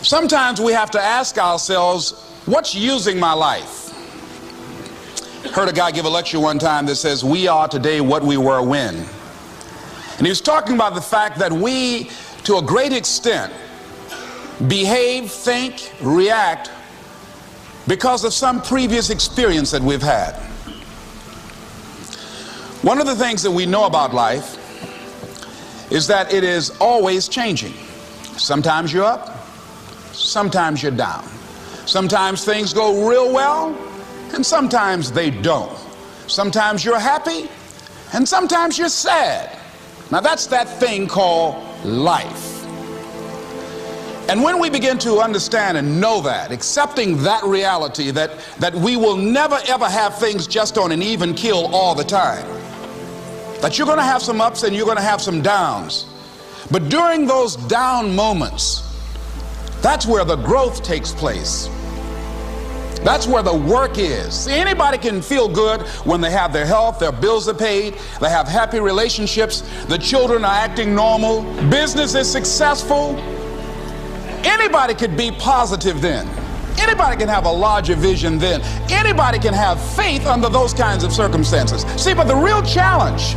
Sometimes we have to ask ourselves, what's using my life? Heard a guy give a lecture one time that says, we are today what we were when. And he was talking about the fact that we, to a great extent, behave, think, react because of some previous experience that we've had. One of the things that we know about life is that it is always changing. Sometimes you're up, sometimes you're down. Sometimes things go real well, and sometimes they don't. Sometimes you're happy, and sometimes you're sad. Now that's that thing called life. And when we begin to understand and know that, accepting that reality that we will never ever have things just on an even keel all the time, that you're going to have some ups and you're going to have some downs, but during those down moments, that's where the growth takes place. That's where the work is. See, anybody can feel good when they have their health, their bills are paid, they have happy relationships, the children are acting normal, business is successful. Anybody could be positive then. Anybody can have a larger vision then. Anybody can have faith under those kinds of circumstances. See, but the real challenge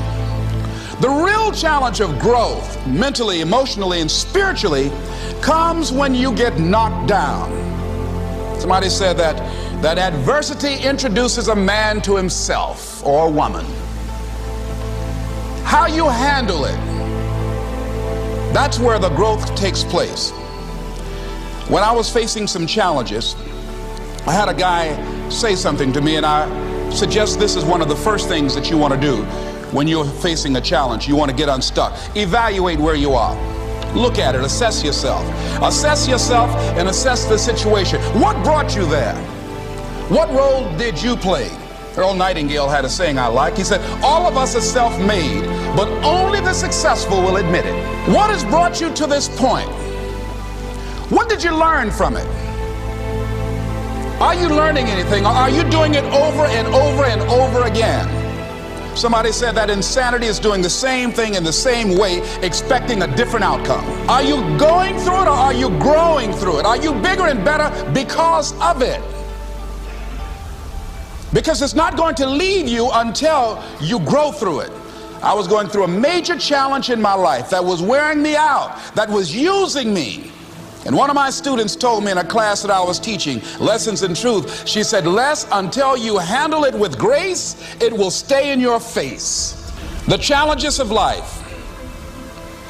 of growth, mentally, emotionally, and spiritually, comes when you get knocked down. Somebody said that adversity introduces a man to himself or a woman. How you handle it, that's where the growth takes place. When I was facing some challenges, I had a guy say something to me, and I suggest this is one of the first things that you want to do when you're facing a challenge. You want to get unstuck. Evaluate where you are. Look at it, assess yourself. Assess yourself and assess the situation. What brought you there? What role did you play? Earl Nightingale had a saying I like. He said, all of us are self-made, but only the successful will admit it. What has brought you to this point? What did you learn from it? Are you learning anything, or are you doing it over and over and over again? Somebody said that insanity is doing the same thing in the same way, expecting a different outcome. Are you going through it, or are you growing through it? Are you bigger and better because of it? Because it's not going to leave you until you grow through it. I was going through a major challenge in my life that was wearing me out, that was using me. And one of my students told me in a class that I was teaching, Lessons in Truth, she said, Les, until you handle it with grace, it will stay in your face. The challenges of life.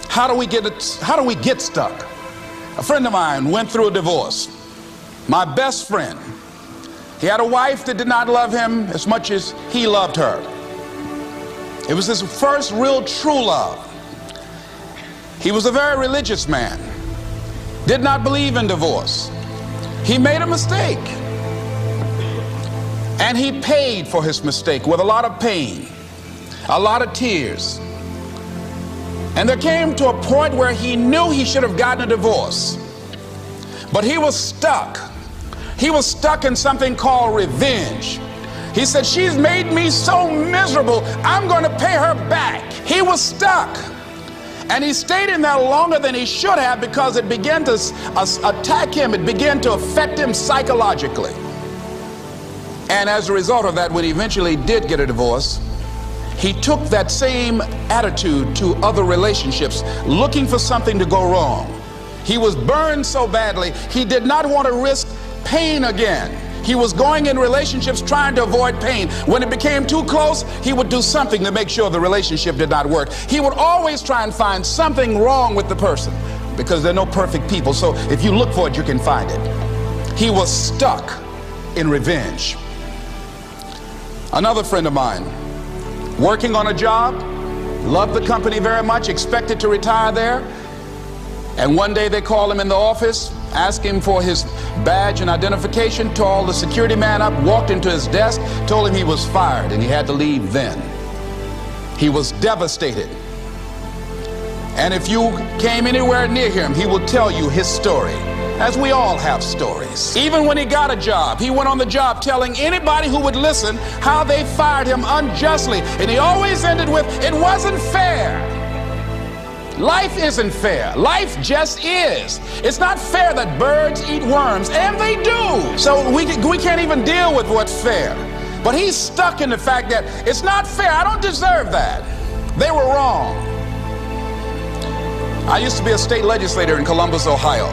How do we get stuck? A friend of mine went through a divorce. My best friend. He had a wife that did not love him as much as he loved her. It was his first real true love. He was a very religious man. Did not believe in divorce. He made a mistake, and he paid for his mistake with a lot of pain, a lot of tears. And there came to a point where he knew he should have gotten a divorce, but he was stuck. He was stuck in something called revenge. He said, she's made me so miserable, I'm going to pay her back. He was stuck. And he stayed in there longer than he should have, because it began to attack him. It began to affect him psychologically. And as a result of that, when he eventually did get a divorce, he took that same attitude to other relationships, looking for something to go wrong. He was burned so badly, he did not want to risk pain again. He was going in relationships trying to avoid pain. When it became too close, he would do something to make sure the relationship did not work. He would always try and find something wrong with the person, because there are no perfect people. So if you look for it, you can find it. He was stuck in revenge. Another friend of mine, working on a job, loved the company very much, expected to retire there. And one day they called him in the office, asked him for his badge and identification, called the security man up, walked into his desk, told him he was fired and he had to leave then. He was devastated. And if you came anywhere near him, he will tell you his story, as we all have stories. Even when he got a job, he went on the job telling anybody who would listen how they fired him unjustly. And he always ended with, it wasn't fair. Life isn't fair. Life just is. It's not fair that birds eat worms, and they do. So we can't even deal with what's fair. But he's stuck in the fact that it's not fair. I don't deserve that. They were wrong. I used to be a state legislator in Columbus, Ohio.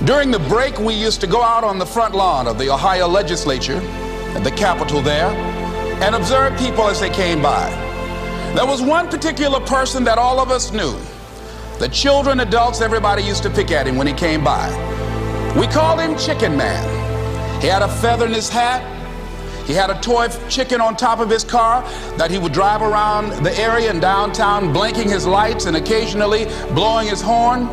During the break, we used to go out on the front lawn of the Ohio legislature, at the Capitol there, and observe people as they came by. There was one particular person that all of us knew. The children, adults, everybody used to pick at him when he came by. We called him Chicken Man. He had a feather in his hat. He had a toy chicken on top of his car that he would drive around the area in downtown, blinking his lights and occasionally blowing his horn.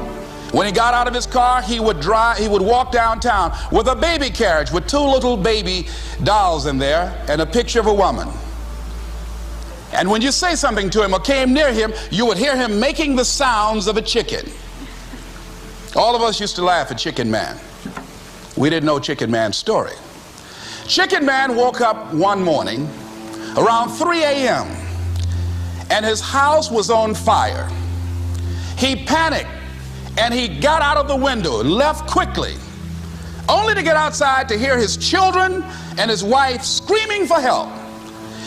When he got out of his car, he would walk downtown with a baby carriage with two little baby dolls in there and a picture of a woman. And when you say something to him or came near him, you would hear him making the sounds of a chicken. All of us used to laugh at Chicken Man. We didn't know Chicken Man's story. Chicken Man woke up one morning around 3 a.m. and his house was on fire. He panicked and he got out of the window and left quickly, only to get outside to hear his children and his wife screaming for help.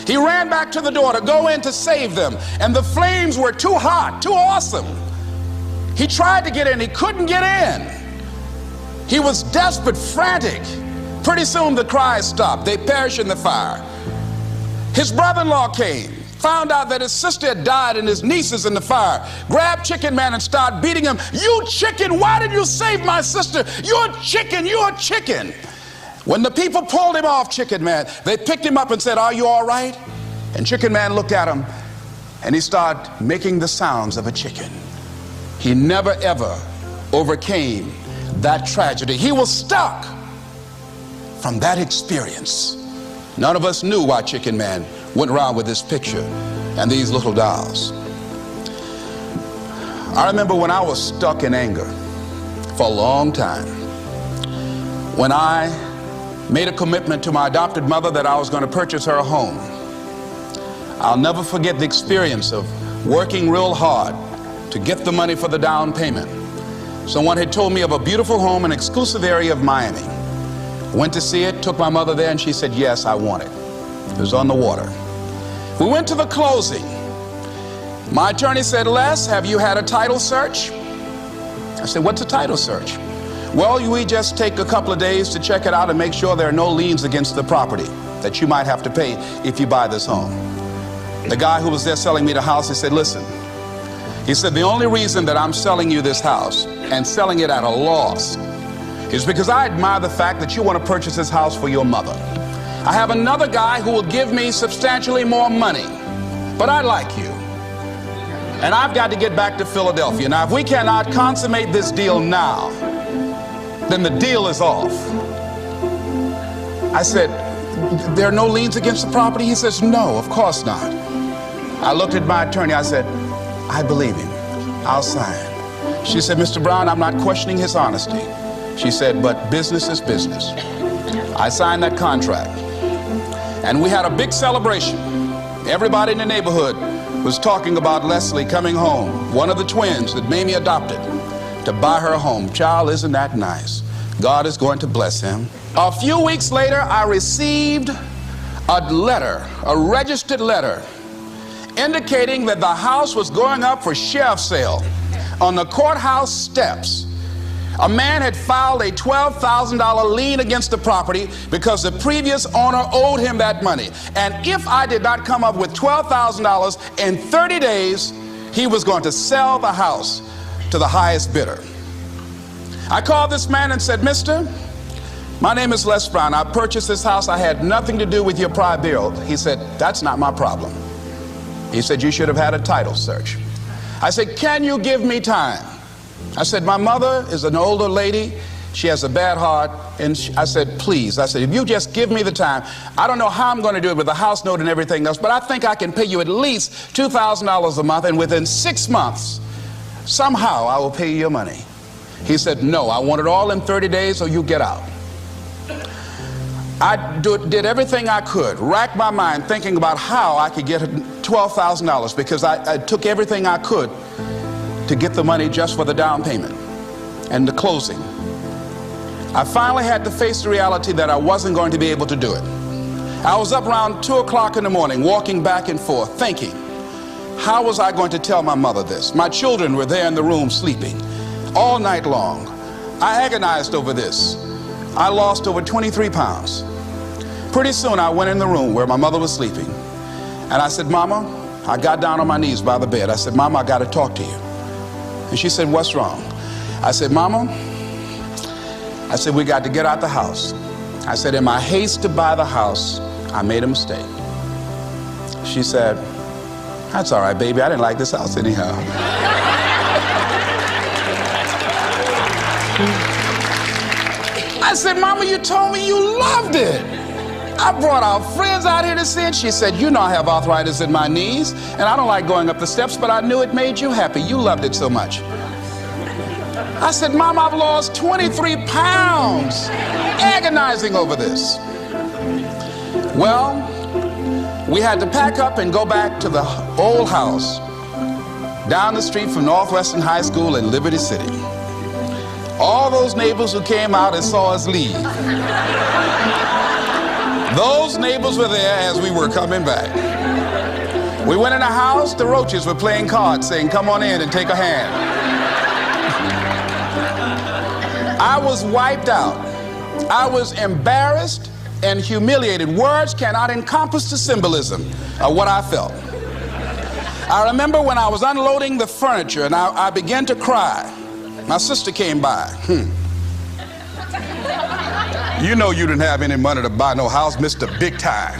He ran back to the door to go in to save them, and the flames were too hot, too awesome. He tried to get in, he couldn't get in. He was desperate, frantic. Pretty soon the cries stopped. They perished in the fire. His brother-in-law came, found out that his sister had died and his niece is in the fire, grabbed Chicken Man and started beating him. "You chicken, why did you save my sister? You're a chicken, you're a chicken." When the people pulled him off Chicken Man, they picked him up and said, "Are you all right?" And Chicken Man looked at him and he started making the sounds of a chicken. He never ever overcame that tragedy. He was stuck from that experience. None of us knew why Chicken Man went around with this picture and these little dolls. I remember when I was stuck in anger for a long time, when I made a commitment to my adopted mother that I was going to purchase her a home. I'll never forget the experience of working real hard to get the money for the down payment. Someone had told me of a beautiful home in an exclusive area of Miami. Went to see it, took my mother there, and she said, "Yes, I want it." It was on the water. We went to the closing. My attorney said, "Les, have you had a title search?" I said, "What's a title search?" "Well, we just take a couple of days to check it out and make sure there are no liens against the property that you might have to pay if you buy this home." The guy who was there selling me the house, he said, "Listen," he said, "the only reason that I'm selling you this house and selling it at a loss is because I admire the fact that you want to purchase this house for your mother. I have another guy who will give me substantially more money, but I like you. And I've got to get back to Philadelphia. Now, if we cannot consummate this deal now, then the deal is off." I said, "There are no liens against the property?" He says, "No, of course not." I looked at my attorney. I said, "I believe him. I'll sign." She said, "Mr. Brown, I'm not questioning his honesty." She said, "But business is business." I signed that contract, and we had a big celebration. Everybody in the neighborhood was talking about Leslie coming home, one of the twins that Mamie adopted, to buy her a home. Child, isn't that nice? God is going to bless him. A few weeks later, I received a letter, a registered letter, indicating that the house was going up for sheriff's sale on the courthouse steps. A man had filed a $12,000 lien against the property because the previous owner owed him that money. And if I did not come up with $12,000 in 30 days, he was going to sell the house to the highest bidder. I called this man and said, "Mister, my name is Les Brown. I purchased this house. I had nothing to do with your prior bill." He said, "That's not my problem." He said, "You should have had a title search." I said, "Can you give me time?" I said, "My mother is an older lady. She has a bad heart." And I said, "Please," I said, "if you just give me the time, I don't know how I'm going to do it with the house note and everything else, but I think I can pay you at least $2,000 a month, and within 6 months, somehow I will pay you your money." He said, "No, I want it all in 30 days or you get out." I did everything I could, racked my mind thinking about how I could get $12,000 because I took everything I could to get the money just for the down payment and the closing. I finally had to face the reality that I wasn't going to be able to do it. I was up around 2 o'clock in the morning, walking back and forth, thinking, how was I going to tell my mother this? My children were there in the room sleeping all night long. I agonized over this. I lost over 23 pounds. Pretty soon I went in the room where my mother was sleeping, and I said, Mama, I got down on my knees by the bed. I said, Mama, I got to talk to you. And she said, what's wrong? I said, Mama, I said, we got to get out the house. I said, in my haste to buy the house, I made a mistake. She said, that's all right, baby. I didn't like this house anyhow. I said, Mama, you told me you loved it. I brought our friends out here to see it. She said, you know I have arthritis in my knees, and I don't like going up the steps, but I knew it made you happy. You loved it so much. I said, Mom, I've lost 23 pounds agonizing over this. Well, we had to pack up and go back to the old house down the street from Northwestern High School in Liberty City. All those neighbors who came out and saw us leave, those neighbors were there as we were coming back. We went in the house, the roaches were playing cards, saying, come on in and take a hand. I was wiped out. I was embarrassed and humiliated. Words cannot encompass the symbolism of what I felt. I remember when I was unloading the furniture and I began to cry. My sister came by. You know you didn't have any money to buy no house, Mr. Big Time.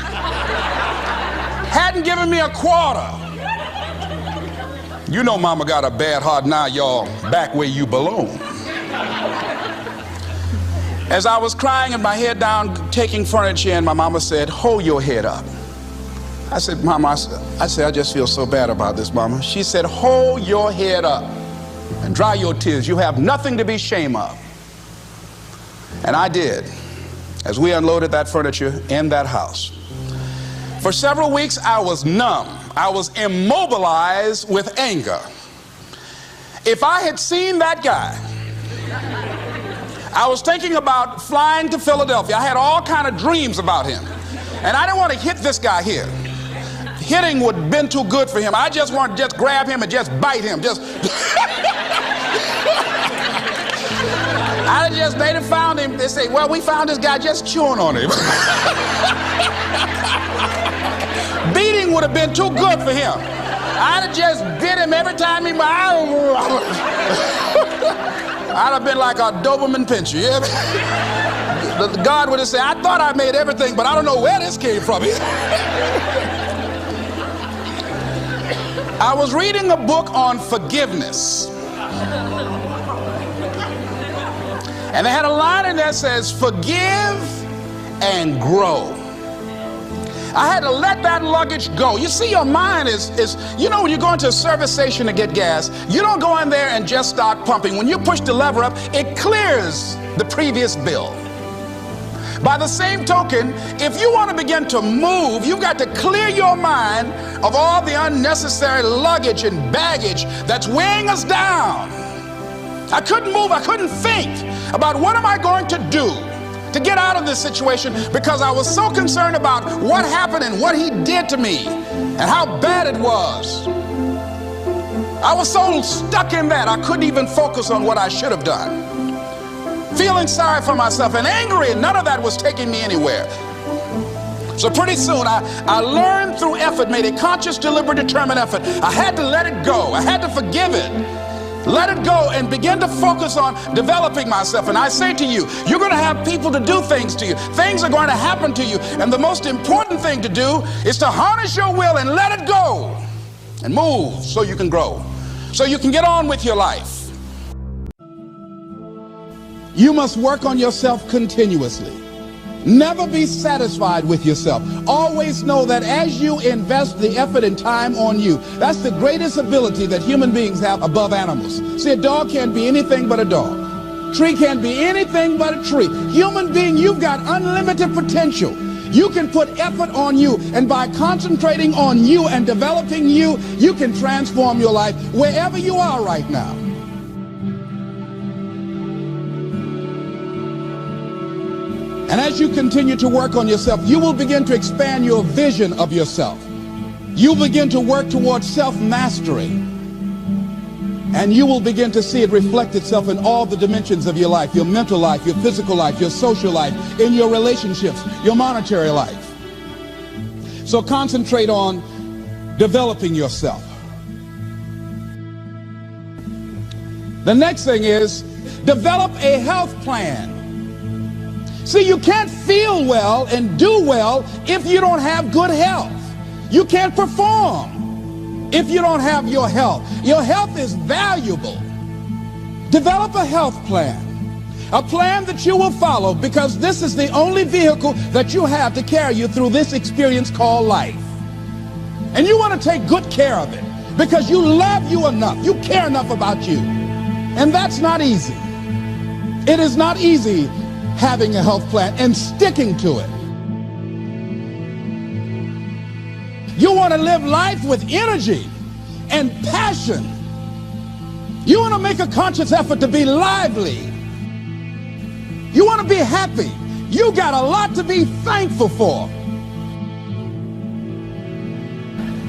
Hadn't given me a quarter. You know Mama got a bad heart. Now y'all back where you belong. As I was crying and my head down, taking furniture in, my mama said, hold your head up. I said, Mama, I just feel so bad about this, Mama. She said, hold your head up and dry your tears. You have nothing to be ashamed of. And I did, as we unloaded that furniture in that house. For several weeks, I was numb. I was immobilized with anger. If I had seen that guy, I was thinking about flying to Philadelphia. I had all kind of dreams about him. And I didn't want to hit this guy here. Hitting would have been too good for him. I just wanted to just grab him and just bite him. They'd have found him. They say, well, we found this guy just chewing on him. Beating would have been too good for him. I'd have just bit him every time he... I'd have been like a Doberman Pinscher. Yeah? God would have said, I thought I made everything, but I don't know where this came from. I was reading a book on forgiveness. And they had a line in there that says, forgive and grow. I had to let that luggage go. You see, your mind is you know, when you go into a service station to get gas, you don't go in there and just start pumping. When you push the lever up, it clears the previous bill. By the same token, if you want to begin to move, you've got to clear your mind of all the unnecessary luggage and baggage that's weighing us down. I couldn't move. I couldn't think about what am I going to do to get out of this situation, because I was so concerned about what happened and what he did to me and how bad it was. I was so stuck in that I couldn't even focus on what I should have done. Feeling sorry for myself and angry, and none of that was taking me anywhere. So pretty soon I learned through effort, made a conscious, deliberate, determined effort. I had to let it go. I had to forgive it. Let it go and begin to focus on developing myself. And I say to you, you're going to have people to do things to you. Things are going to happen to you. And the most important thing to do is to harness your will and let it go and move so you can grow, so you can get on with your life. You must work on yourself continuously. Never be satisfied with yourself. Always know that as you invest the effort and time on you, that's the greatest ability that human beings have above animals. See, a dog can't be anything but a dog. Tree can't be anything but a tree. Human being, you've got unlimited potential. You can put effort on you, and by concentrating on you and developing you, you can transform your life wherever you are right now. And as you continue to work on yourself, you will begin to expand your vision of yourself. You'll begin to work towards self-mastery. And you will begin to see it reflect itself in all the dimensions of your life, your mental life, your physical life, your social life, in your relationships, your monetary life. So concentrate on developing yourself. The next thing is develop a health plan. See, you can't feel well and do well if you don't have good health. You can't perform if you don't have your health. Your health is valuable. Develop a health plan. A plan that you will follow, because this is the only vehicle that you have to carry you through this experience called life. And you want to take good care of it because you love you enough. You care enough about you. And that's not easy. It is not easy having a health plan and sticking to it. You want to live life with energy and passion. You want to make a conscious effort to be lively. You want to be happy. You got a lot to be thankful for.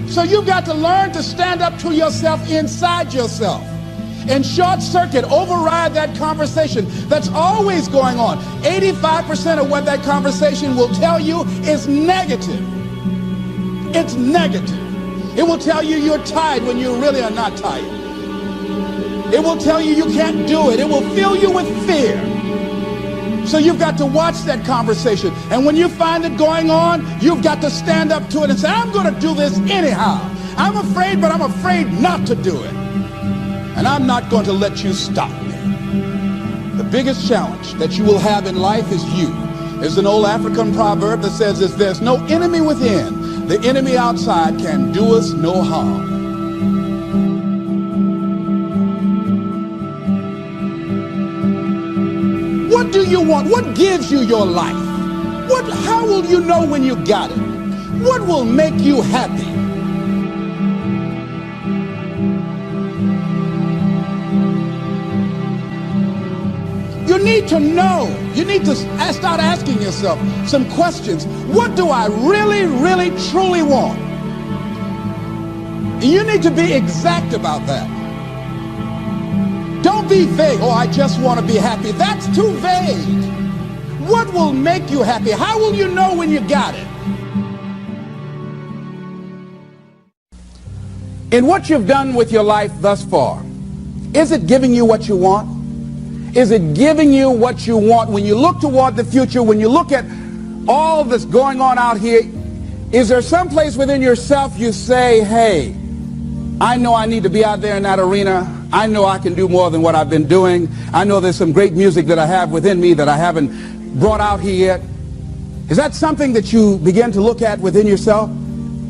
So you've got to learn to stand up to yourself inside yourself and short circuit, override that conversation that's always going on. 85% of what that conversation will tell you is negative. It's negative. It will tell you you're tired when you really are not tired. It will tell you you can't do it. It will fill you with fear. So you've got to watch that conversation. And when you find it going on, you've got to stand up to it and say, I'm going to do this anyhow. I'm afraid, but I'm afraid not to do it. And I'm not going to let you stop me. The biggest challenge that you will have in life is you. There's an old African proverb that says, if there's no enemy within, the enemy outside can do us no harm. What do you want? What gives you your life? How will you know when you got it? What will make you happy? You need to know. You need to start asking yourself some questions. What do I really, really, truly want? And you need to be exact about that. Don't be vague. Oh, I just want to be happy. That's too vague. What will make you happy? How will you know when you got it? In what you've done with your life thus far, is it giving you what you want? Is it giving you what you want? When you look toward the future, when you look at all that's going on out here, is there some place within yourself you say, hey, I know I need to be out there in that arena. I know I can do more than what I've been doing. I know there's some great music that I have within me that I haven't brought out here yet. Is that something that you begin to look at within yourself?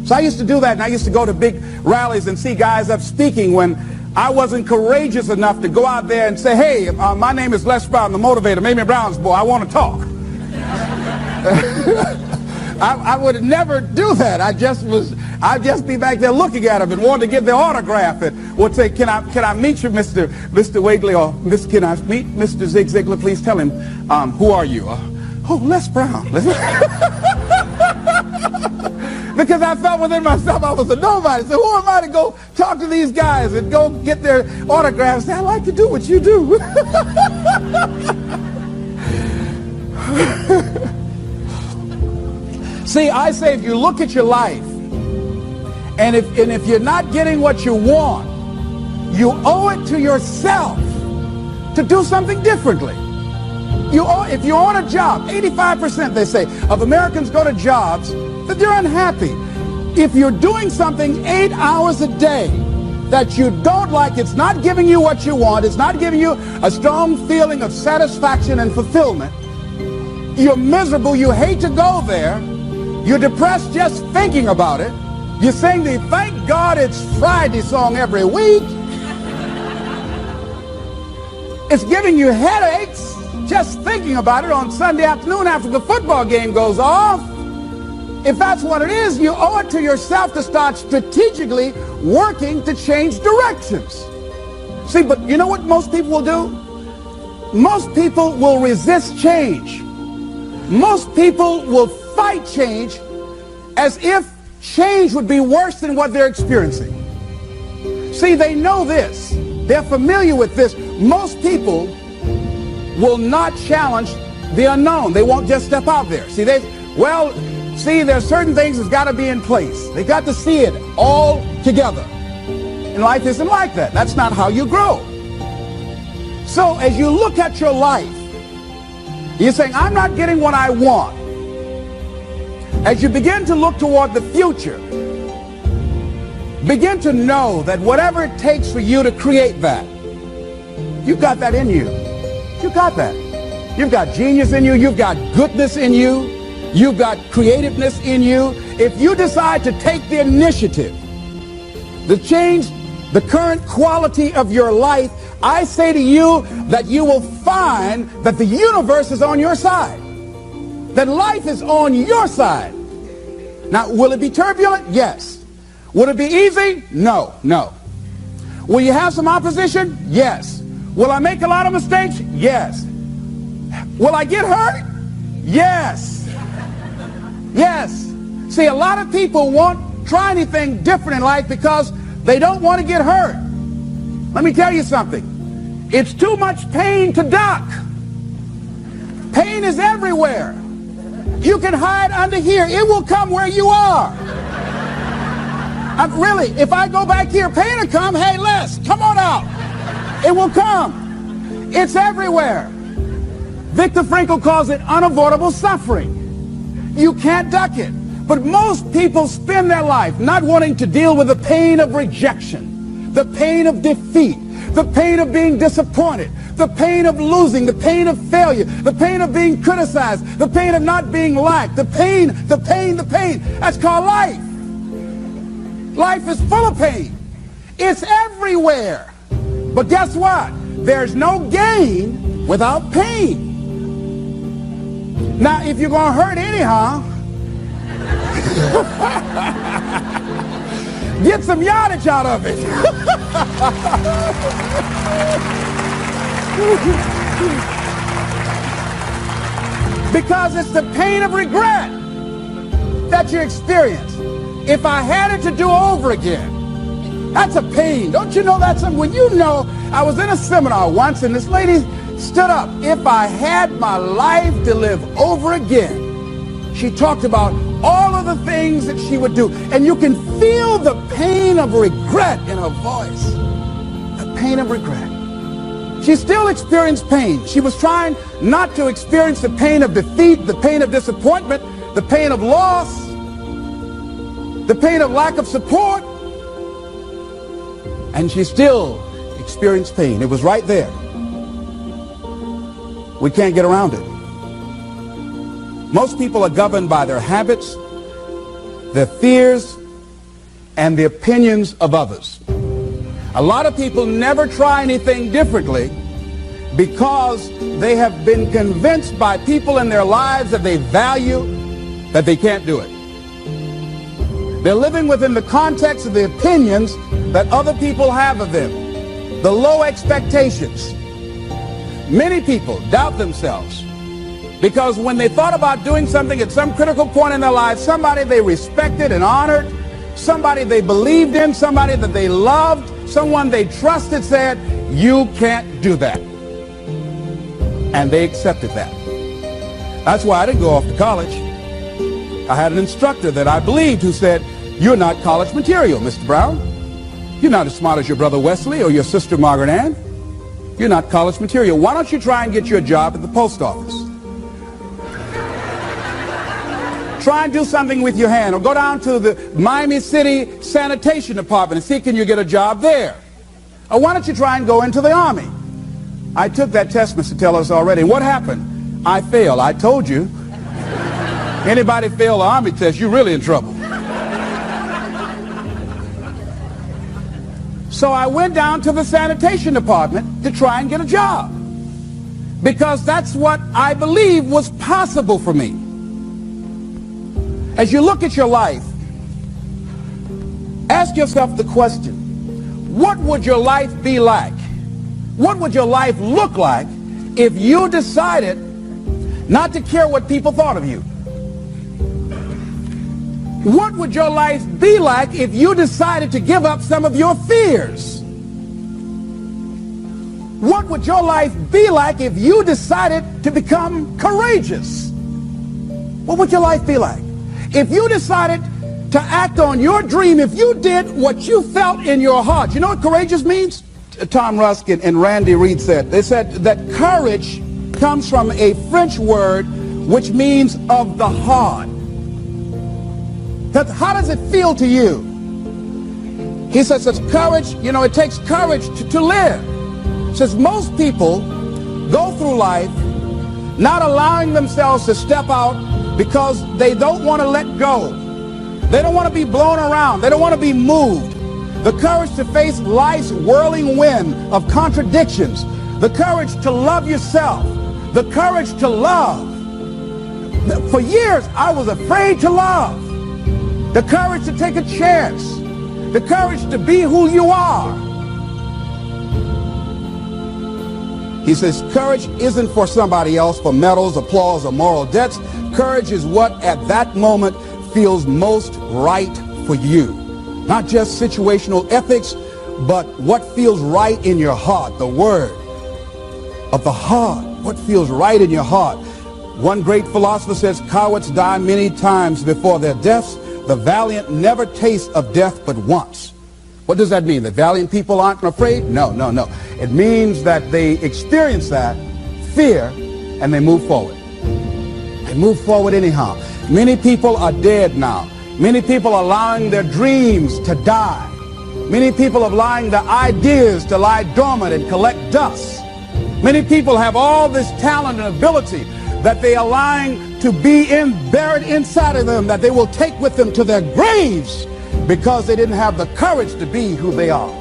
So I used to do that, and I used to go to big rallies and see guys up speaking when I wasn't courageous enough to go out there and say, hey, my name is Les Brown, the motivator, Mamie Brown's boy, I want to talk. I would never do that. I'd just be back there looking at him and wanting to get their autograph and would say, can I meet you, Mr. Wakely, or can I meet Mr. Zig Ziglar? Please tell him, who are you? Oh, Les Brown. Because I felt within myself I was a nobody. So who am I to go talk to these guys and go get their autographs? Say, I like to do what you do. See, I say if you look at your life, and if you're not getting what you want, you owe it to yourself to do something differently. If you're on a job, 85% they say of Americans go to jobs that they're unhappy. If you're doing something 8 hours a day that you don't like, it's not giving you what you want, it's not giving you a strong feeling of satisfaction and fulfillment, you're miserable, you hate to go there, you're depressed just thinking about it, you sing the Thank God It's Friday song every week, it's giving you headaches just thinking about it on Sunday afternoon after the football game goes off. if that's what it is, you owe it to yourself to start strategically working to change directions. See, but you know what most people will do? Most people will resist change. Most people will fight change as if change would be worse than what they're experiencing. See, they know this. They're familiar with this. Most people will not challenge the unknown. They won't just step out there. See, there's certain things that's got to be in place. They got to see it all together. And life isn't like that. That's not how you grow. So as you look at your life, you're saying, I'm not getting what I want. As you begin to look toward the future, begin to know that whatever it takes for you to create that, you've got that in you. You've got that. You've got genius in you. You've got goodness in you. You've got creativeness in you. If you decide to take the initiative to change the current quality of your life, I say to you that you will find that the universe is on your side, that life is on your side. Now, will it be turbulent? Yes. Will it be easy? No, no. Will you have some opposition? Yes. Will I make a lot of mistakes? Yes. Will I get hurt? Yes. Yes. See, a lot of people won't try anything different in life because they don't want to get hurt. Let me tell you something. It's too much pain to duck. Pain is everywhere. You can hide under here. It will come where you are. Really, if I go back here, pain will come. Hey, Les, come on out. It will come. It's everywhere. Viktor Frankl calls it unavoidable suffering. You can't duck it. But most people spend their life not wanting to deal with the pain of rejection, the pain of defeat, the pain of being disappointed, the pain of losing, the pain of failure, the pain of being criticized, the pain of not being liked, the pain. That's called life. Life is full of pain. It's everywhere. But guess what? There's no gain without pain. Now, if you're going to hurt anyhow, get some yardage out of it. Because it's the pain of regret that you experience. If I had it to do over again, that's a pain. Don't you know that's something? When you know, I was in a seminar once and this lady stood up. If I had my life to live over again, she talked about all of the things that she would do. And you can feel the pain of regret in her voice. The pain of regret. She still experienced pain. She was trying not to experience the pain of defeat, the pain of disappointment, the pain of loss, the pain of lack of support. And she still experienced pain. It was right there. We can't get around it. Most people are governed by their habits, their fears, and the opinions of others. A lot of people never try anything differently because they have been convinced by people in their lives that they value that they can't do it. They're living within the context of the opinions that other people have of them, the low expectations. Many people doubt themselves because when they thought about doing something at some critical point in their lives, somebody they respected and honored, somebody they believed in, somebody that they loved, someone they trusted said, you can't do that. And they accepted that. That's why I didn't go off to college. I had an instructor that I believed who said, you're not college material, Mr. Brown. You're not as smart as your brother Wesley or your sister Margaret Ann. You're not college material. Why don't you try and get you a job at the post office? Try and do something with your hand, or go down to the Miami City Sanitation Department and see can you get a job there. Or why don't you try and go into the Army? I took that test, Mr. Tellers, already. What happened? I failed. I told you. Anybody fail the Army test, you're really in trouble. So I went down to the sanitation department to try and get a job, because that's what I believed was possible for me. As you look at your life, ask yourself the question, what would your life be like? What would your life look like if you decided not to care what people thought of you? What would your life be like if you decided to give up some of your fears? What would your life be like if you decided to become courageous? What would your life be like? If you decided to act on your dream, if you did what you felt in your heart. You know what courageous means? Tom Rusk and Randy Reed said. They said that courage comes from a French word which means of the heart. How does it feel to you? He says it's courage, you know, it takes courage to live. Says most people go through life not allowing themselves to step out because they don't want to let go. They don't want to be blown around. They don't want to be moved. The courage to face life's whirling wind of contradictions. The courage to love yourself. The courage to love. For years, I was afraid to love. The courage to take a chance. The courage to be who you are. He says courage isn't for somebody else, for medals, applause, or moral debts. Courage is what at that moment feels most right for you. Not just situational ethics, but what feels right in your heart. The word of the heart. What feels right in your heart. One great philosopher says, cowards die many times before their deaths. The valiant never taste of death but once. What does that mean? That valiant people aren't afraid? No, no, no. It means that they experience that fear and they move forward. They move forward anyhow. Many people are dead now. Many people are allowing their dreams to die. Many people are allowing their ideas to lie dormant and collect dust. Many people have all this talent and ability that they are allowing to be buried inside of them, that they will take with them to their graves because they didn't have the courage to be who they are.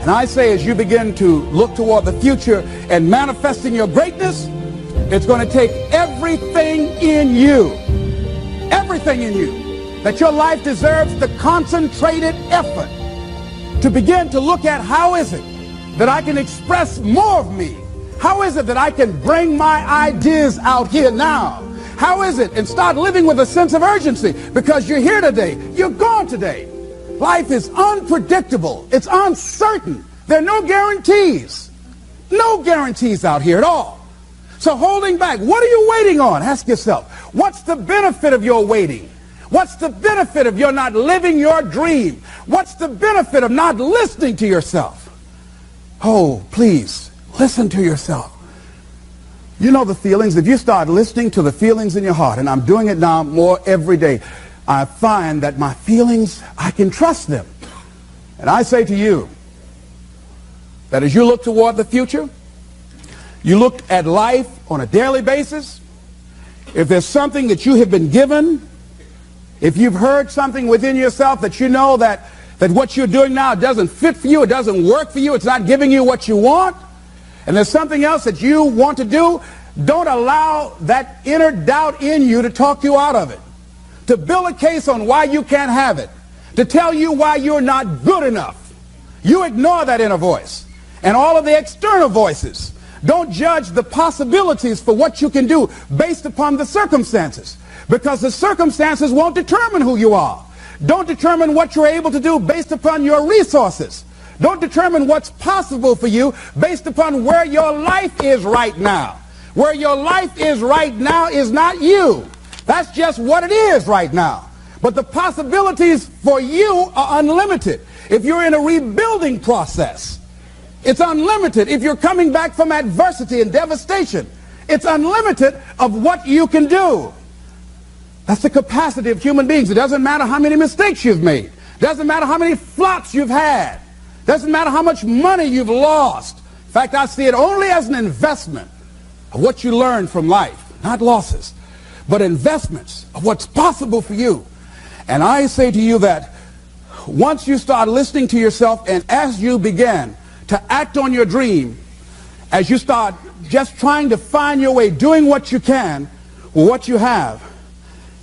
And I say, as you begin to look toward the future and manifesting your greatness, it's going to take everything in you, that your life deserves the concentrated effort to begin to look at how is it that I can express more of me? How is it that I can bring my ideas out here now? How is it? And start living with a sense of urgency, because you're here today, you're gone today. Life is unpredictable. It's uncertain. There are no guarantees. No guarantees out here at all. So holding back, what are you waiting on? Ask yourself, what's the benefit of your waiting? What's the benefit of your not living your dream? What's the benefit of not listening to yourself? Oh, please, listen to yourself. You know the feelings. If you start listening to the feelings in your heart, and I'm doing it now more every day, I find that my feelings, I can trust them. And I say to you that as you look toward the future, you look at life on a daily basis, if there's something that you have been given, if you've heard something within yourself that you know that what you're doing now doesn't fit for you, it doesn't work for you, it's not giving you what you want, and there's something else that you want to do, don't allow that inner doubt in you to talk you out of it, to build a case on why you can't have it, to tell you why you're not good enough. You ignore that inner voice and all of the external voices. Don't judge the possibilities for what you can do based upon the circumstances, because the circumstances won't determine who you are. Don't determine what you're able to do based upon your resources. Don't determine what's possible for you based upon where your life is right now. Where your life is right now is not you. That's just what it is right now. But the possibilities for you are unlimited. If you're in a rebuilding process, it's unlimited. If you're coming back from adversity and devastation, it's unlimited of what you can do. That's the capacity of human beings. It doesn't matter how many mistakes you've made. It doesn't matter how many flops you've had. It doesn't matter how much money you've lost. In fact, I see it only as an investment of what you learn from life. Not losses, but investments of what's possible for you. And I say to you that once you start listening to yourself, and as you begin to act on your dream, as you start just trying to find your way, doing what you can with what you have,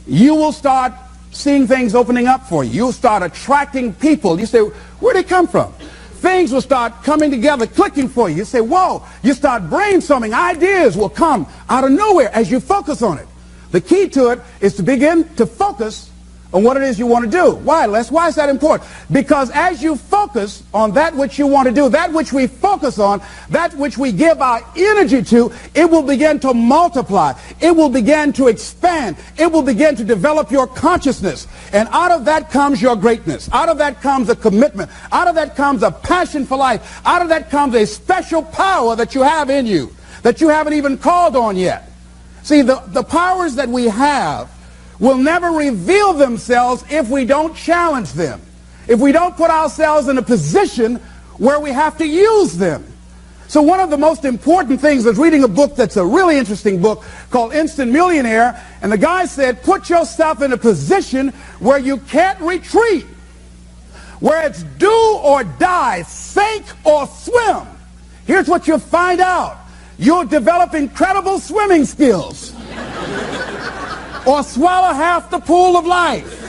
you will start seeing things opening up for you. You'll start attracting people. You say, where'd they come from? Things will start coming together, clicking for you. You say, whoa. You start brainstorming. Ideas will come out of nowhere as you focus on it. The key to it is to begin to focus on what it is you want to do. Why, Les? Why is that important? Because as you focus on that which you want to do, that which we focus on, that which we give our energy to, it will begin to multiply. It will begin to expand. It will begin to develop your consciousness. And out of that comes your greatness. Out of that comes a commitment. Out of that comes a passion for life. Out of that comes a special power that you have in you that you haven't even called on yet. See, the powers that we have will never reveal themselves if we don't challenge them, if we don't put ourselves in a position where we have to use them. So one of the most important things is reading a book that's a really interesting book called Instant Millionaire, and the guy said, put yourself in a position where you can't retreat, where it's do or die, sink or swim. Here's what you'll find out. You'll develop incredible swimming skills. Or swallow half the pool of life.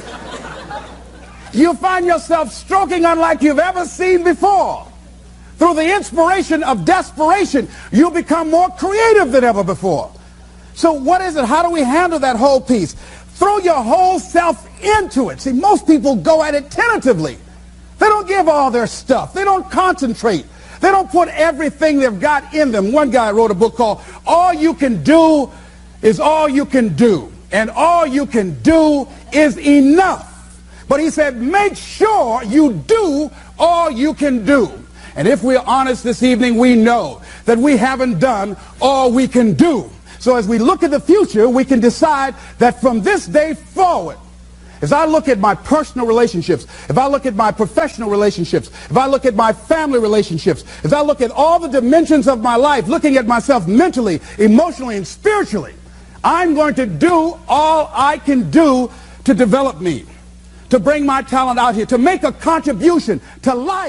You'll find yourself stroking unlike you've ever seen before. Through the inspiration of desperation, you'll become more creative than ever before. So what is it? How do we handle that whole piece? Throw your whole self into it. See, most people go at it tentatively. They don't give all their stuff. They don't concentrate. They don't put everything they've got in them. One guy wrote a book called All You Can Do Is All You Can Do. And all you can do is enough. But he said, make sure you do all you can do. And if we're honest this evening, we know that we haven't done all we can do. So as we look at the future, we can decide that from this day forward, as I look at my personal relationships, if I look at my professional relationships, if I look at my family relationships, if I look at all the dimensions of my life, looking at myself mentally, emotionally, and spiritually, I'm going to do all I can do to develop me, to bring my talent out here, to make a contribution to life.